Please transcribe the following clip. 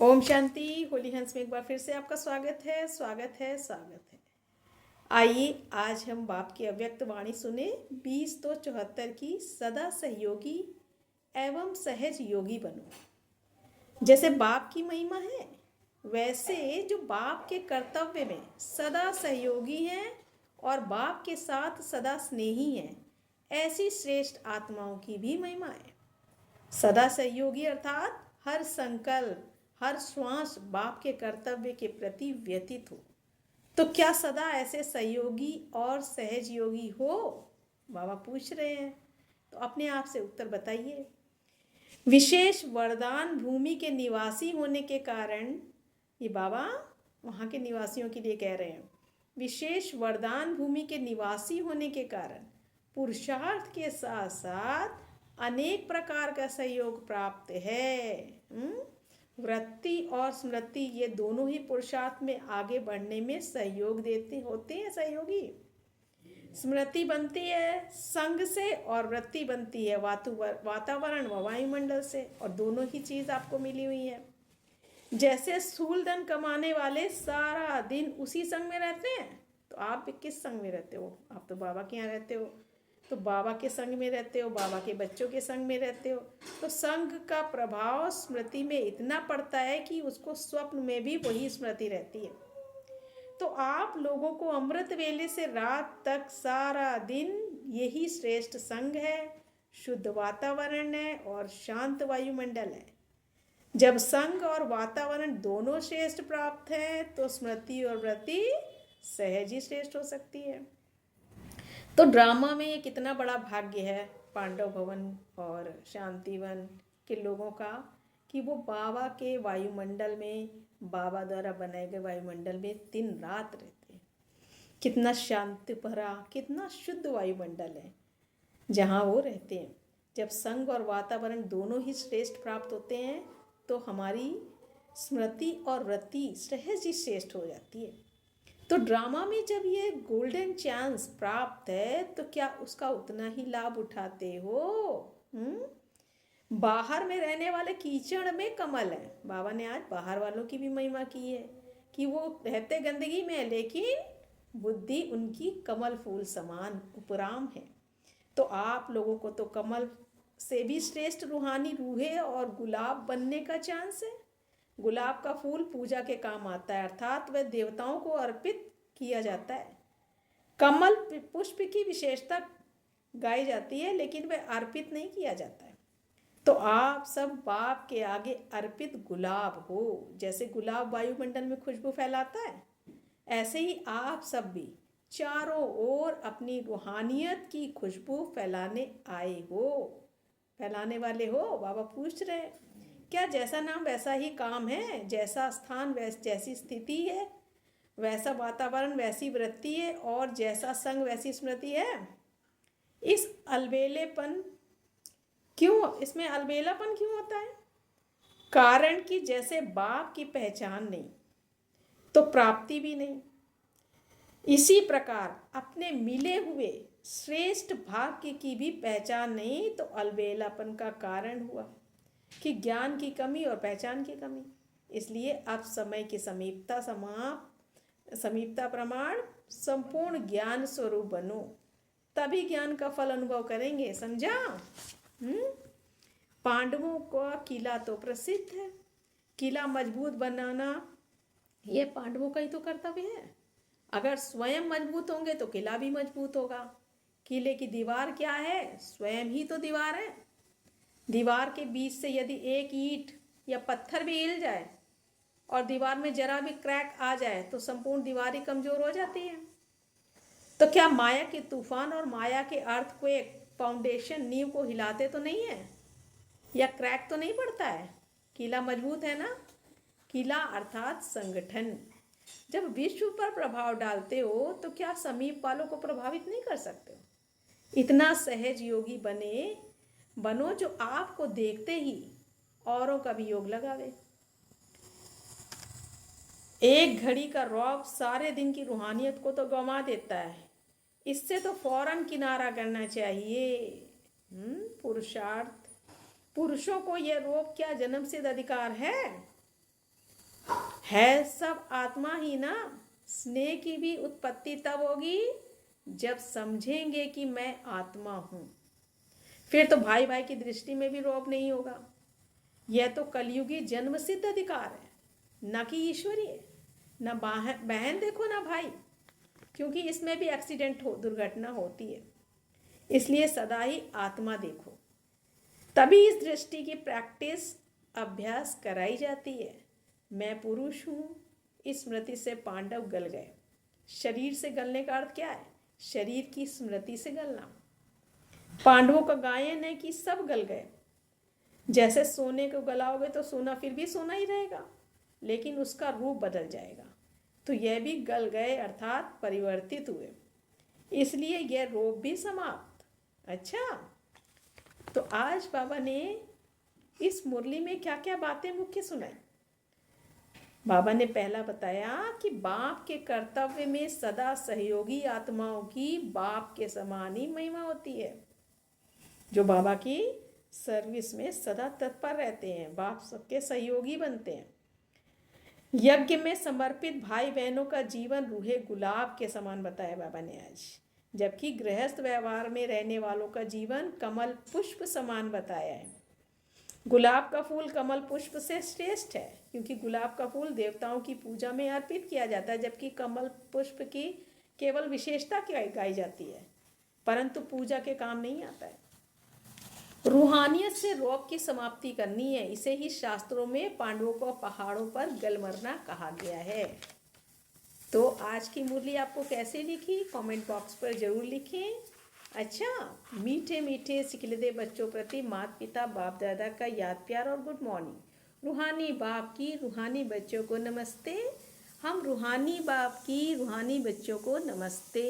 ओम शांति। होली हंस में एक बार फिर से आपका स्वागत है। आइए आज हम बाप की अव्यक्त वाणी सुने 2074 की सदा सहयोगी एवं सहज योगी बनो। जैसे बाप की महिमा है वैसे जो बाप के कर्तव्य में सदा सहयोगी हैं और बाप के साथ सदा स्नेही हैं, ऐसी श्रेष्ठ आत्माओं की भी महिमा है। सदा सहयोगी अर्थात हर संकल्प हर श्वास बाप के कर्तव्य के प्रति व्यतीत हो। तो क्या सदा ऐसे सहयोगी और सहज योगी हो? बाबा पूछ रहे हैं, तो अपने आप से उत्तर बताइए। विशेष वरदान भूमि के निवासी होने के कारण, ये बाबा वहाँ के निवासियों के लिए कह रहे हैं, विशेष वरदान भूमि के निवासी होने के कारण पुरुषार्थ के साथ साथ अनेक प्रकार का सहयोग प्राप्त है। वृत्ति और स्मृति ये दोनों ही पुरुषार्थ में आगे बढ़ने में सहयोग देते होते हैं। सहयोगी स्मृति बनती है संग से और वृत्ति बनती है वातावरण व वायुमंडल से, और दोनों ही चीज आपको मिली हुई है। जैसे स्थूल धन कमाने वाले सारा दिन उसी संग में रहते हैं, तो आप किस संग में रहते हो? आप तो बाबा के यहाँ रहते हो, तो बाबा के संग में रहते हो, बाबा के बच्चों के संग में रहते हो। तो संग का प्रभाव स्मृति में इतना पड़ता है कि उसको स्वप्न में भी वही स्मृति रहती है। तो आप लोगों को अमृत वेले से रात तक सारा दिन यही श्रेष्ठ संग है, शुद्ध वातावरण है और शांत वायुमंडल है। जब संग और वातावरण दोनों श्रेष्ठ प्राप्त है तो स्मृति और वृत्ति सहज ही श्रेष्ठ हो सकती है। तो ड्रामा में ये कितना बड़ा भाग्य है पांडव भवन और शांतिवन के लोगों का कि वो बाबा के वायुमंडल में, बाबा द्वारा बनाए गए वायुमंडल में दिन रात रहते हैं। कितना शांति भरा, कितना शुद्ध वायुमंडल है जहाँ वो रहते हैं। जब संग और वातावरण दोनों ही श्रेष्ठ प्राप्त होते हैं तो हमारी स्मृति और वृत्ति सहज ही श्रेष्ठ हो जाती है। तो ड्रामा में जब ये गोल्डन चांस प्राप्त है तो क्या उसका उतना ही लाभ उठाते हो? बाहर में रहने वाले कीचड़ में कमल है। बाबा ने आज बाहर वालों की भी महिमा की है कि वो रहते गंदगी में लेकिन बुद्धि उनकी कमल फूल समान उपराम है। तो आप लोगों को तो कमल से भी श्रेष्ठ रूहानी रूहे और गुलाब बनने का चांस है। गुलाब का फूल पूजा के काम आता है, अर्थात वह देवताओं को अर्पित किया जाता है। कमल पुष्प की विशेषता गाई जाती है लेकिन वह अर्पित नहीं किया जाता है। तो आप सब बाप के आगे अर्पित गुलाब हो। जैसे गुलाब वायुमंडल में खुशबू फैलाता है, ऐसे ही आप सब भी चारों ओर अपनी रूहानियत की खुशबू फैलाने आए हो, फैलाने वाले हो। बाबा पूछ रहे हैं, क्या जैसा नाम वैसा ही काम है? जैसा स्थान जैसी स्थिति है, वैसा वातावरण वैसी वृत्ति है, और जैसा संग वैसी स्मृति है। इस अलबेलेपन क्यों, इसमें अलबेलापन क्यों होता है? कारण कि जैसे बाप की पहचान नहीं तो प्राप्ति भी नहीं, इसी प्रकार अपने मिले हुए श्रेष्ठ भाग्य की भी पहचान नहीं तो अलबेलापन का कारण हुआ कि ज्ञान की कमी और पहचान की कमी। इसलिए अब समय की समीपता प्रमाण संपूर्ण ज्ञान स्वरूप बनो, तभी ज्ञान का फल अनुभव करेंगे। समझा? पांडवों का किला तो प्रसिद्ध है, किला मजबूत बनाना ये पांडवों का ही तो कर्तव्य है। अगर स्वयं मजबूत होंगे तो किला भी मजबूत होगा। किले की दीवार क्या है? स्वयं ही तो दीवार है। दीवार के बीच से यदि एक ईंट या पत्थर भी हिल जाए और दीवार में जरा भी क्रैक आ जाए तो संपूर्ण दीवार ही कमजोर हो जाती है। तो क्या माया के तूफान और माया के अर्थक्वेक फाउंडेशन नींव को हिलाते तो नहीं है, या क्रैक तो नहीं पड़ता है? किला मजबूत है ना। किला अर्थात संगठन जब विश्व पर प्रभाव डालते हो तो क्या समीप वालों को प्रभावित नहीं कर सकते हो? इतना सहज योगी बनो जो आपको देखते ही औरों का भी योग लगावे। एक घड़ी का रौब सारे दिन की रूहानियत को तो गंवा देता है। इससे तो फौरन किनारा करना चाहिए। पुरुषार्थ, पुरुषों को यह रोग क्या जन्म सिद्ध अधिकार है? है सब आत्मा ही ना। स्नेह की भी उत्पत्ति तब होगी जब समझेंगे कि मैं आत्मा हूं। फिर तो भाई भाई की दृष्टि में भी रौब नहीं होगा। यह तो कलयुगी जन्म सिद्ध अधिकार है, न कि ईश्वरीय। न बहन देखो ना भाई, क्योंकि इसमें भी एक्सीडेंट हो, दुर्घटना होती है। इसलिए सदा ही आत्मा देखो। तभी इस दृष्टि की प्रैक्टिस, अभ्यास कराई जाती है। मैं पुरुष हूं, इस स्मृति से पांडव गल गए। शरीर से गलने का अर्थ क्या है? शरीर की स्मृति से गलना। पांडवों का गायन है कि सब गल गए। जैसे सोने को गलाओगे तो सोना फिर भी सोना ही रहेगा, लेकिन उसका रूप बदल जाएगा। तो यह भी गल गए अर्थात परिवर्तित हुए, इसलिए यह रूप भी समाप्त। अच्छा, तो आज बाबा ने इस मुरली में क्या क्या बातें मुख्य सुनाई। बाबा ने पहला बताया कि बाप के कर्तव्य में सदा सहयोगी आत्माओं की बाप के समान ही महिमा होती है। जो बाबा की सर्विस में सदा तत्पर रहते हैं, बाप सबके सहयोगी बनते हैं। यज्ञ में समर्पित भाई बहनों का जीवन रूहे गुलाब के समान बताया बाबा ने आज, जबकि गृहस्थ व्यवहार में रहने वालों का जीवन कमल पुष्प समान बताया है। गुलाब का फूल कमल पुष्प से श्रेष्ठ है, क्योंकि गुलाब का फूल देवताओं की पूजा में अर्पित किया जाता है, जबकि कमल पुष्प की केवल विशेषता गाई जाती है, परंतु पूजा के काम नहीं आता है। रूहानियत से रौब की समाप्ति करनी है। इसे ही शास्त्रों में पांडवों को पहाड़ों पर गल मरना कहा गया है। तो आज की मुरली आपको कैसे लिखी, कमेंट बॉक्स पर जरूर लिखें। अच्छा, मीठे मीठे सिखलदे बच्चों प्रति माता पिता बाप दादा का याद प्यार और गुड मॉर्निंग। रूहानी बाप की रूहानी बच्चों को नमस्ते। हम रूहानी बाप की रूहानी बच्चों को नमस्ते